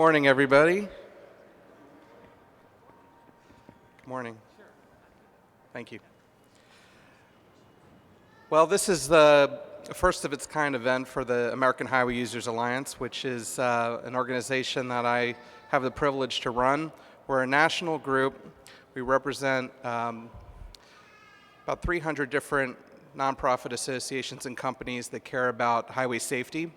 Morning, everybody. Good morning. Thank you. Well, this is the first of its kind event for the American Highway Users Alliance, which is an organization that I have the privilege to run. We're a national group. We represent about 300 different nonprofit associations and companies that care about highway safety.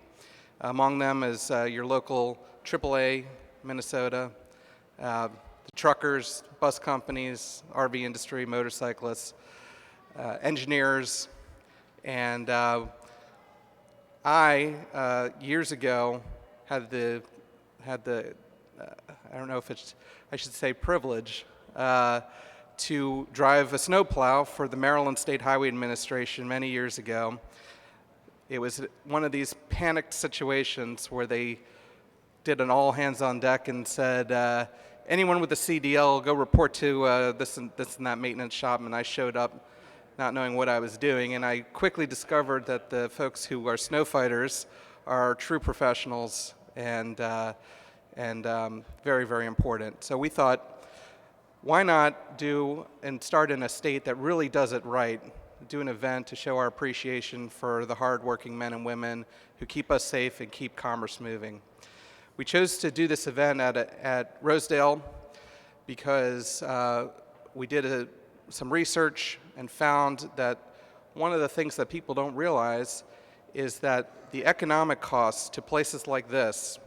Among them is your local AAA, Minnesota, the truckers, bus companies, RV industry, motorcyclists, engineers, and I years ago had the I don't know if I should say privilege to drive a snowplow for the Maryland State Highway Administration many years ago. It was one of these panicked situations where they did an all hands on deck and said, anyone with a CDL, go report to this and that maintenance shop. And I showed up not knowing what I was doing. And I quickly discovered that the folks who are Snowfighters are true professionals and very, very important. So we thought, why not do and start in a state that really does it right, do an event to show our appreciation for the hardworking men and women who keep us safe and keep commerce moving. We chose to do this event at Rosedale because we did some research and found that one of the things that people don't realize is that the economic costs to places like this,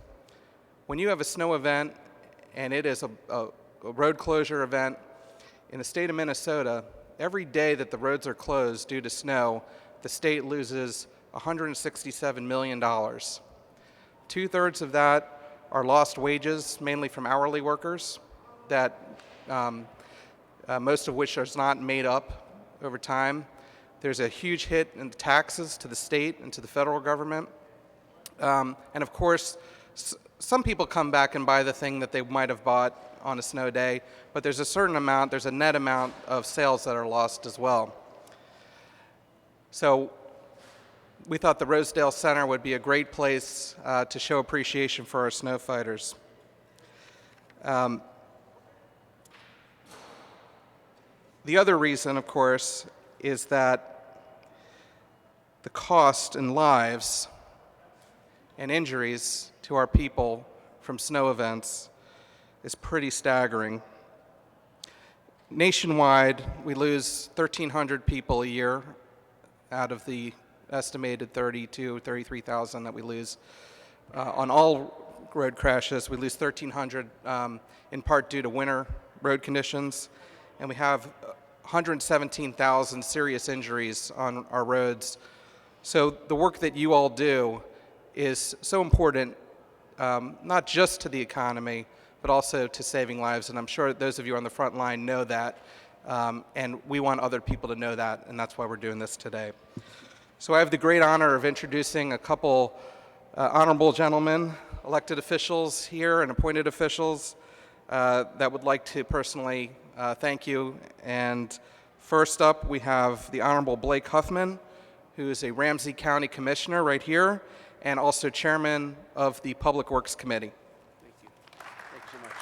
when you have a snow event and it is a road closure event in the state of Minnesota, every day that the roads are closed due to snow, the state loses $167 million. 2/3 of that are lost wages, mainly from hourly workers, that most of which is not made up over time. There's a huge hit in taxes to the state and to the federal government. And of course, some people come back and buy the thing that they might have bought on a snow day, but there's a certain amount, there's a net amount of sales that are lost as well. So we thought the Rosedale Center would be a great place to show appreciation for our snow fighters. The other reason, of course, is that the cost in lives and injuries to our people from snow events is pretty staggering. Nationwide, we lose 1,300 people a year out of the estimated 33,000 that we lose. On all road crashes, we lose 1,300 in part due to winter road conditions, and we have 117,000 serious injuries on our roads. So the work that you all do is so important, not just to the economy, but also to saving lives. And I'm sure those of you on the front line know that, and we want other people to know that, and that's why we're doing this today. So I have the great honor of introducing a couple honorable gentlemen, elected officials here and appointed officials that would like to personally thank you. And first up, we have the Honorable Blake Huffman, who is a Ramsey County Commissioner right here, and also Chairman of the Public Works Committee. Thank you. Thanks so much.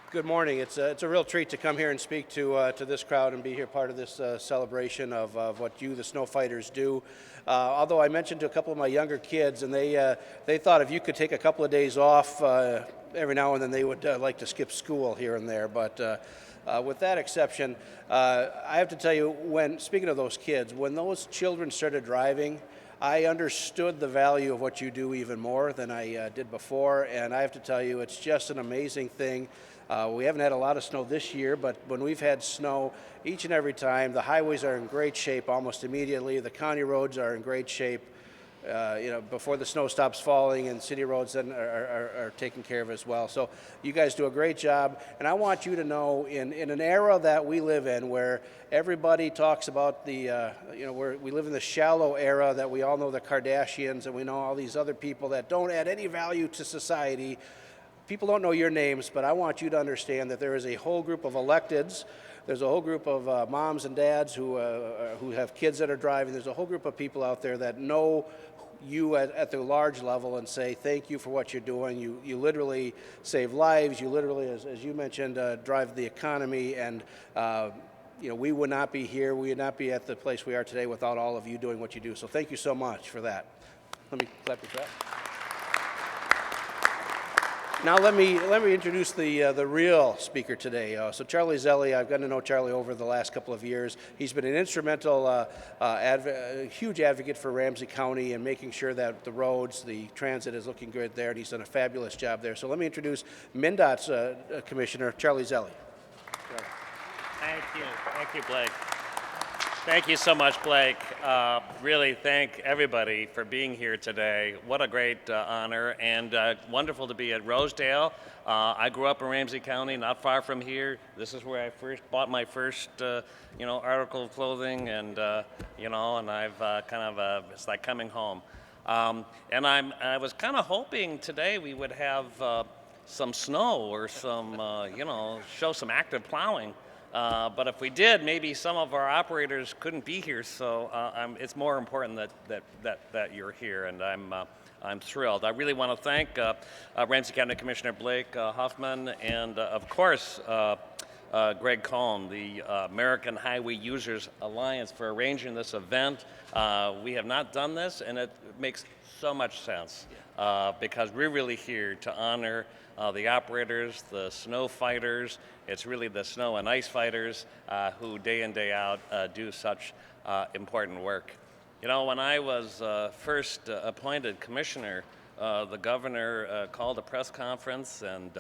Good morning. It's a real treat to come here and speak to this crowd and be here part of this celebration of what you, the Snow Fighters, do. Although I mentioned to a couple of my younger kids, and they thought if you could take a couple of days off every now and then, they would like to skip school here and there. But with that exception, I have to tell you, speaking of those kids, when those children started driving, I understood the value of what you do even more than I did before, and I have to tell you, it's just an amazing thing. We haven't had a lot of snow this year, but when we've had snow, each and every time, the highways are in great shape almost immediately. The county roads are in great shape, before the snow stops falling, and city roads then are taken care of as well. So you guys do a great job, and I want you to know, in an era that we live in where everybody talks about we live in the shallow era that we all know the Kardashians and we know all these other people that don't add any value to society. People don't know your names, but I want you to understand that there is a whole group of electeds. There's a whole group of moms and dads who have kids that are driving. There's a whole group of people out there that know you at the large level and say thank you for what you're doing. You literally save lives. You literally, as you mentioned, drive the economy. And we would not be here. We would not be at the place we are today without all of you doing what you do. So thank you so much for that. Let me clap you for that. Now let me introduce the real speaker today. So Charlie Zelli, I've gotten to know Charlie over the last couple of years. He's been an instrumental, huge advocate for Ramsey County and making sure that the roads, the transit is looking good there, and he's done a fabulous job there. So let me introduce MnDOT's Commissioner, Charlie Zelli. Thank you, Blake. Thank you so much, Blake. Really thank everybody for being here today. What a great honor, and wonderful to be at Rosedale. I grew up in Ramsey County, not far from here. This is where I first bought my first, article of clothing, and and I've it's like coming home. And I was kind of hoping today we would have some snow or some, show some active plowing. But if we did, maybe some of our operators couldn't be here. So it's more important that you're here, and I'm thrilled. I really want to thank Ramsey County Commissioner Blake Huffman and, of course, Greg Cohn, the American Highway Users Alliance, for arranging this event. We have not done this, and it makes so much sense because we're really here to honor the operators, the snow fighters. It's really the snow and ice fighters who day in, day out do such important work. When I was first appointed commissioner, the governor called a press conference, and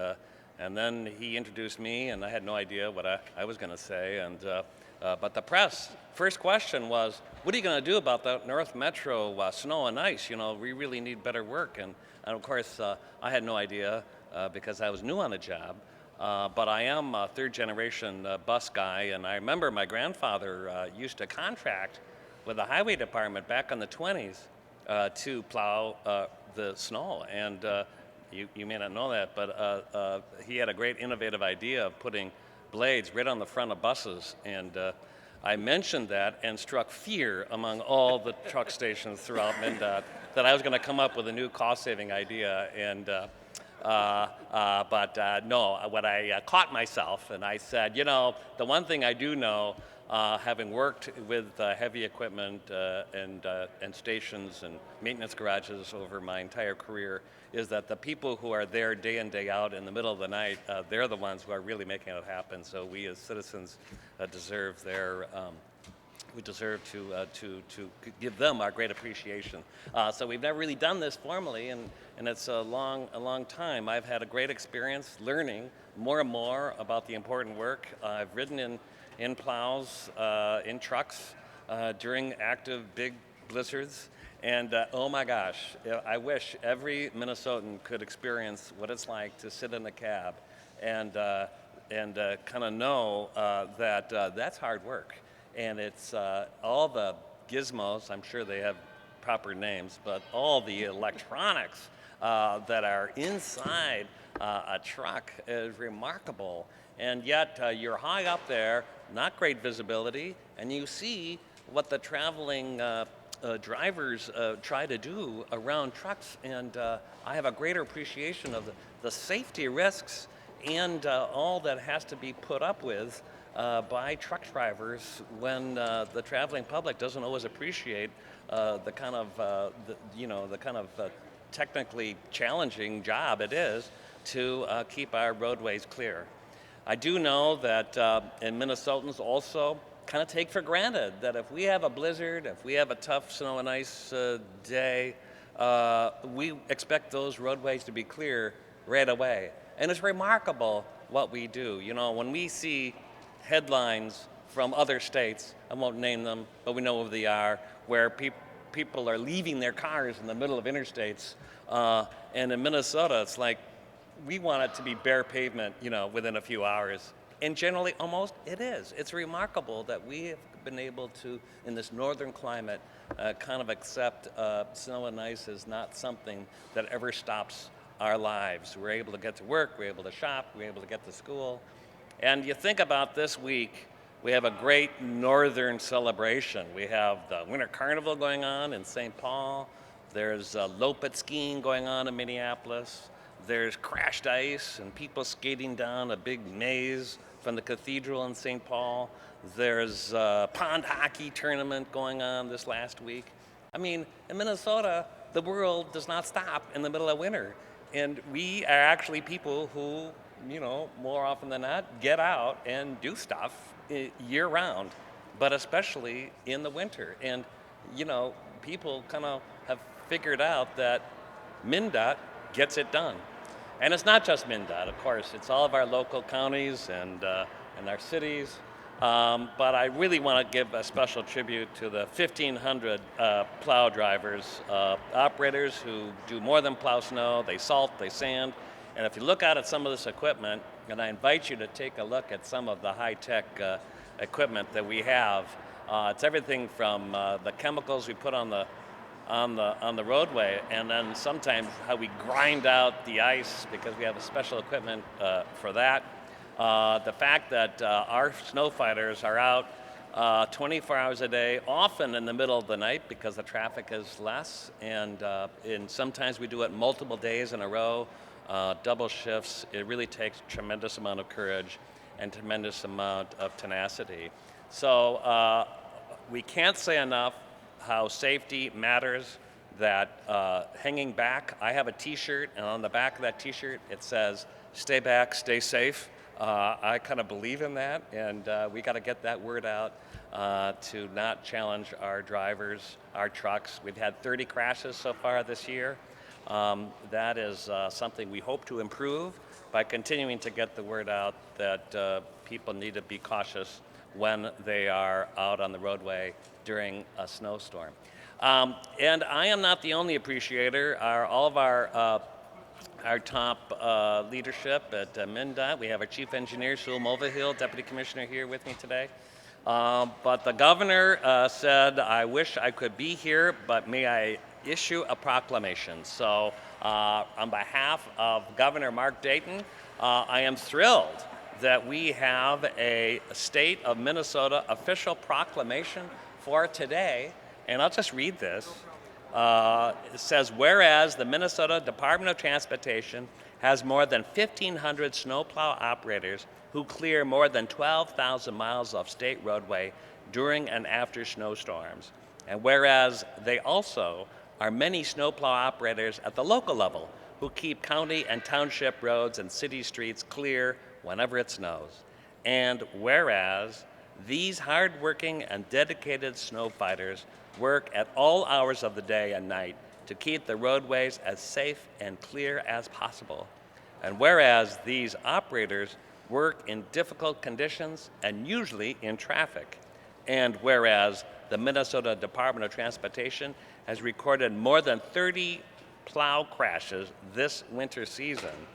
then he introduced me, and I had no idea what I was going to say. But the press first question was, "What are you going to do about the North Metro snow and ice? We really need better work." And of course, I had no idea because I was new on the job. But I am a third-generation bus guy, and I remember my grandfather used to contract with the highway department back in the 20s to plow the snow. And you may not know that, but he had a great innovative idea of putting blades right on the front of buses. And I mentioned that and struck fear among all the truck stations throughout MnDOT that I was going to come up with a new cost-saving idea. And no, what I caught myself, and I said, the one thing I do know, having worked with heavy equipment and stations and maintenance garages over my entire career, is that the people who are there day in, day out in the middle of the night, they're the ones who are really making it happen. So we as citizens deserve we deserve to give them our great appreciation. So we've never really done this formally, and it's a long time. I've had a great experience learning more and more about the important work. I've ridden in plows, in trucks during active big blizzards, and oh my gosh, I wish every Minnesotan could experience what it's like to sit in a cab and kind of know that that's hard work. And it's all the gizmos, I'm sure they have proper names, but all the electronics that are inside a truck is remarkable. And yet you're high up there, not great visibility, and you see what the traveling drivers try to do around trucks. And I have a greater appreciation of the safety risks and all that has to be put up with by truck drivers when the traveling public doesn't always appreciate the kind of technically challenging job it is to keep our roadways clear. I do know that and Minnesotans also kind of take for granted that if we have a blizzard, if we have a tough snow and ice day, we expect those roadways to be clear right away. And it's remarkable what we do. When we see headlines from other states, I won't name them, but we know who they are, where people are leaving their cars in the middle of interstates. And in Minnesota, it's like we want it to be bare pavement, within a few hours. And generally, almost it is. It's remarkable that we have been able to, in this northern climate, kind of accept snow and ice as not something that ever stops our lives. We're able to get to work, we're able to shop, we're able to get to school. And you think about this week, we have a great northern celebration. We have the Winter Carnival going on in St. Paul. There's low-pit skiing going on in Minneapolis. There's crashed ice and people skating down a big maze from the cathedral in St. Paul. There's a pond hockey tournament going on this last week. I mean, in Minnesota, the world does not stop in the middle of winter. And we are actually people who, you know, more often than not, get out and do stuff year round, but especially in the winter. And, you know, people kind of have figured out that MnDOT gets it done. And it's not just MnDOT, of course. It's all of our local counties and our cities. But I really want to give a special tribute to the 1,500 plow drivers, operators who do more than plow snow. They salt, they sand. And if you look out at some of this equipment, and I invite you to take a look at some of the high-tech equipment that we have, it's everything from the chemicals we put on the roadway, and then sometimes how we grind out the ice because we have a special equipment for that. The fact that our snow fighters are out 24 hours a day, often in the middle of the night because the traffic is less, and sometimes we do it multiple days in a row, double shifts. It really takes a tremendous amount of courage and tremendous amount of tenacity. So we can't say enough how safety matters, that hanging back, I have a t-shirt, and on the back of that t-shirt it says, "Stay back, stay safe." I kind of believe in that, and we got to get that word out to not challenge our drivers, our trucks. We've had 30 crashes so far this year. That is something we hope to improve by continuing to get the word out that people need to be cautious when they are out on the roadway during a snowstorm. And I am not the only appreciator. All of our top leadership at MnDOT. We have our Chief Engineer, Shul Mulvihill, Deputy Commissioner, here with me today. But the governor said, "I wish I could be here, but may I issue a proclamation?" So on behalf of Governor Mark Dayton, I am thrilled that we have a State of Minnesota official proclamation for today. And I'll just read this. It says, whereas the Minnesota Department of Transportation has more than 1,500 snowplow operators who clear more than 12,000 miles of state roadway during and after snowstorms. And whereas they also are many snowplow operators at the local level who keep county and township roads and city streets clear whenever it snows. And whereas these hardworking and dedicated snow fighters work at all hours of the day and night to keep the roadways as safe and clear as possible. And whereas these operators work in difficult conditions and usually in traffic. And whereas the Minnesota Department of Transportation has recorded more than 30 plow crashes this winter season.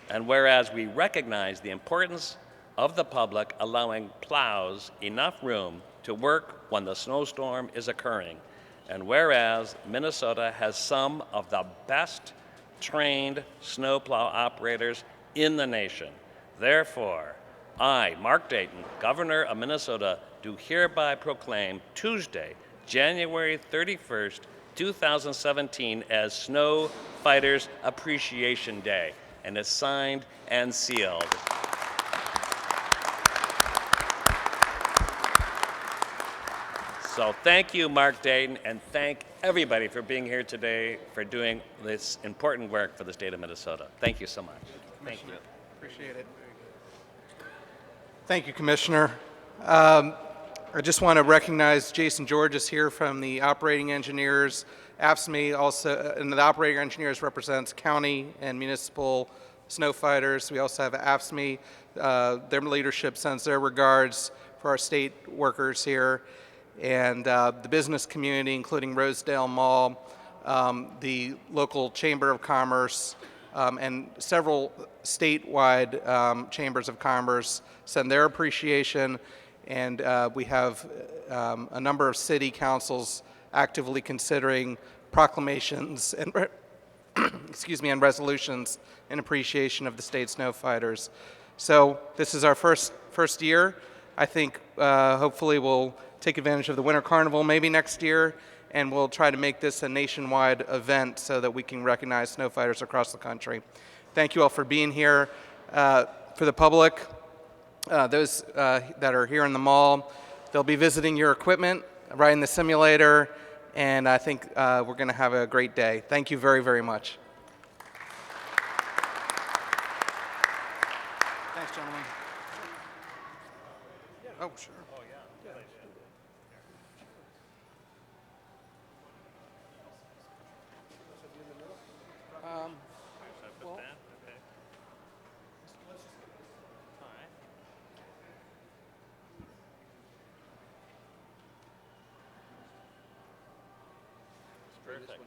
And whereas we recognize the importance of the public allowing plows enough room to work when the snowstorm is occurring. And whereas Minnesota has some of the best trained snowplow operators in the nation. Therefore, I, Mark Dayton, Governor of Minnesota, do hereby proclaim Tuesday, January 31st, 2017 as Snowfighters Appreciation Day, and it's signed and sealed. So thank you, Mark Dayton, and thank everybody for being here today, for doing this important work for the state of Minnesota. Thank you so much. Thank you. Appreciate it. Thank you, Commissioner. I just want to recognize Jason George is here from the operating engineers. AFSCME also, and the operating engineers represents county and municipal snow fighters. We also have AFSCME. Their leadership sends their regards for our state workers here. And the business community, including Rosedale Mall, the local Chamber of Commerce, and several statewide chambers of commerce send their appreciation. And we have a number of city councils actively considering proclamations and and resolutions in appreciation of the state snow fighters. So this is our first year. I think hopefully we'll take advantage of the Winter Carnival maybe next year and we'll try to make this a nationwide event so that we can recognize snow fighters across the country. Thank you all for being here. For the public, those that are here in the mall, they'll be visiting your equipment, riding the simulator, and I think we're going to have a great day. Thank you very, very much. Thanks, gentlemen. Oh, sure. Perfect.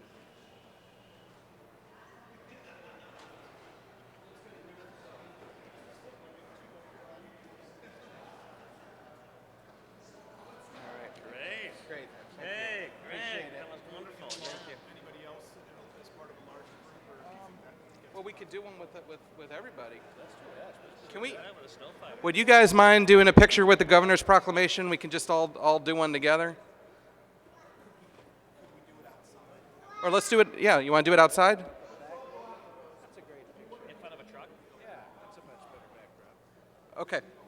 Great. Great. Hey, great. Appreciate it. That was wonderful. Thank you. Anybody else as part of a larger group, or do you think that Well, we could do one with everybody. Can we? Yeah, with a snow fighter. Would you guys mind doing a picture with the governor's proclamation? We can just all do one together. Or let's do it. Yeah, you want to do it outside? That's a great picture. In front of a truck? Yeah, that's a much better backdrop. Okay.